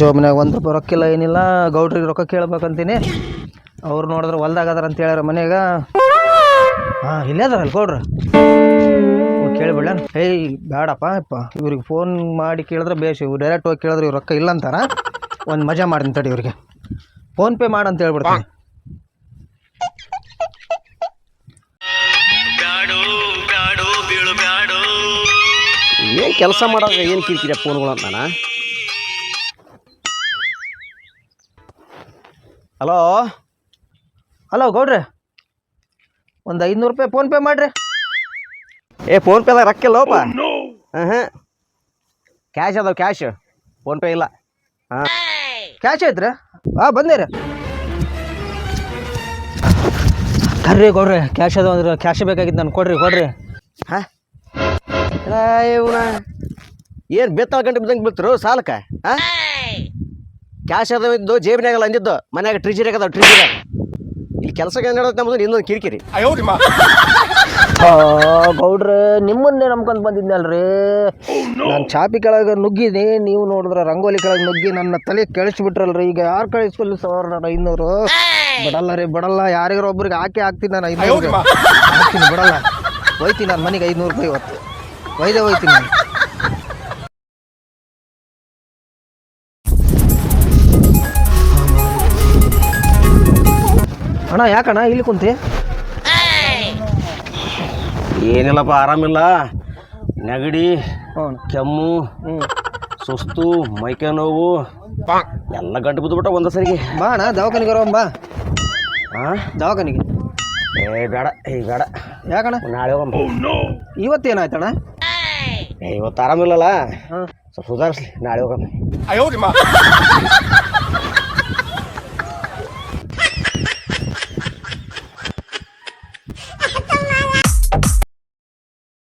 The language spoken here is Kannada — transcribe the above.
ಜೋಬ್ನಾಗ ಒಂದು ರೂಪಾಯಿ ರೊಕ್ಕಿಲ್ಲ ಏನಿಲ್ಲ. ಗೌಡ್ರಿಗೆ ರೊಕ್ಕ ಕೇಳ್ಬೇಕಂತೀನಿ. ಅವ್ರು ನೋಡಿದ್ರೆ ಹೊಲ್ದಾಗದಾರ ಅಂತ ಹೇಳ್ಯಾರ ಮನೆಯಾಗ. ಹಾಂ ಇಲ್ಲೇ ಅದಾರಲ್ಲ ಗೌಡ್ರು. ಕೇಳಿಬಿಡ್ಲ. ಏಯ್ ಬೇಡಪ್ಪ ಅಪ್ಪ, ಇವ್ರಿಗೆ ಫೋನ್ ಮಾಡಿ ಕೇಳಿದ್ರೆ ಬೇಸ್. ಇವ್ರು ಡೈರೆಕ್ಟ್ ಹೋಗಿ ಕೇಳಿದ್ರೆ ಇವ್ರು ರೊಕ್ಕ ಇಲ್ಲ ಅಂತಾರ. ಒಂದು ಮಜಾ ಮಾಡ್ತೀನಿ ತಡಿ ಇವ್ರಿಗೆ. ಫೋನ್ಪೇ ಮಾಡಂತ ಹೇಳ್ಬಿಡ್ತೀನಿ. ಏನು ಕೆಲಸ ಮಾಡೋದು, ಏನು ಕಿರಿಕಿರಿ ಫೋನ್ಗಳು ಅಂತ ನಾನು. ಹಲೋ ಹಲೋ ಗೌಡ್ರೆ, ಒಂದು 500 ರೂಪಾಯಿ ಫೋನ್ಪೇ ಮಾಡಿರಿ. ಫೋನ್ಪೇದಾಗ ರೊಕ್ಕ ಇಲ್ಲೋಪ. ಹಾಂ ಕ್ಯಾಶ್ ಅದಾವ, ಕ್ಯಾಶ್. ಫೋನ್ಪೇ ಇಲ್ಲ. ಹಾಂ ಕ್ಯಾಶ್ ಐತ್ರಿ. ಹಾಂ ಬಂದೇರಿ. ಕರ್ರಿ ಗೌಡ್ರಿ, ಕ್ಯಾಶ್ ಅದಾವ ಅಂದ್ರೆ ಕ್ಯಾಶ್ ಬೇಕಾಗಿತ್ತು ನಾನು. ಕೊಡ್ರಿ. ಹಾಂ ಇವನ ಏನು ಬೆತ್ತಳ ಗಂಟೆ ಬಿದ್ದಂಗೆ ಬೀಳ್ತರು ಸಾಲಕ್ಕೆ. ಹಾಂ ಕ್ಯಾಶ್ ಅದಾವಿದ್ದು ಜೇಬಿನಾಗಲ್ಲ ಅಂದಿದ್ದು, ಮನ್ಯಾಗ ಟ್ರಿಜರಿಯಾಗ ಅದಾವ. ಟ್ರಿಜರಿ ಇಲ್ಲಿ ಕೆಲಸಕ್ಕೆ ಏನು ಹೇಳೋದು ನಮ್ಮದು ಇನ್ನೊಂದು ಕಿರಿಕಿರಿ. ಗೌಡ್ರೆ ನಿಮ್ಮನ್ನೇ ನಂಬ್ಕೊಂಡು ಬಂದಿದ್ನಲ್ರಿ. ನಾನು ಚಾಪಿ ಕೆಳಗೆ ನುಗ್ಗಿನಿ, ನೀವು ನೋಡಿದ್ರೆ ರಂಗೋಲಿ ಕೆಳಗೆ ನುಗ್ಗಿ ನನ್ನ ತಲೆ ಕೆಳಿಸ್ಬಿಟ್ರಲ್ರಿ. ಈಗ ಯಾರು ಕಳಿಸ್ಕೊಲ್ಲಿ ಸರ್? ನಾನು 500 ಬಿಡಲ್ಲ ರೀ, ಬಿಡಲ್ಲ. ಯಾರಿಗಾರ ಒಬ್ರಿಗೆ ಹಾಕ್ತೀನಿ ನಾನು 500 ಹಾಕ್ತೀನಿ, ಬಿಡಲ್ಲ. ಹೋಯ್ತೀನಿ ನಾನು ಮನೆಗೆ 500 ರೂಪಾಯಿ ಇವತ್ತು ಹೋಯ್ತೀನಿ ನಾನು. ಅಣ್ಣ ಯಾಕಣ್ಣ ಇಲ್ಲಿ ಕುಂತಿ? ಏನಿಲ್ಲಪ್ಪ, ಆರಾಮಿಲ್ಲ. ನೆಗಡಿ, ಕೆಮ್ಮು, ಸುಸ್ತು, ಮೈಕೈ ನೋವು ಎಲ್ಲ ಗಂಟು ಬಿದ್ದುಬಿಟ್ಟ ಒಂದ ಸರಿಗೆ. ಬಾ ಅಣ್ಣ ದವಾಖಾನಿಗೆ ಬರೋಣ ಬಾ. ಹಾಂ ದವಾಖಾನಿಗೆ? ಬೇಡ ಬೇಡ. ಯಾಕಣ್ಣ? ನಾಳೆ ಹೋಗಮ್ಮ. ಇವತ್ತೇನಾಯ್ತಣ್ಣ? ಇವತ್ತು ಆರಾಮಿಲ್ಲಲ್ಲ, ಸ್ವಲ್ಪ ಸುಧಾರಿಸ್ಲಿ, ನಾಳೆ ಹೋಗಮ್ಮ.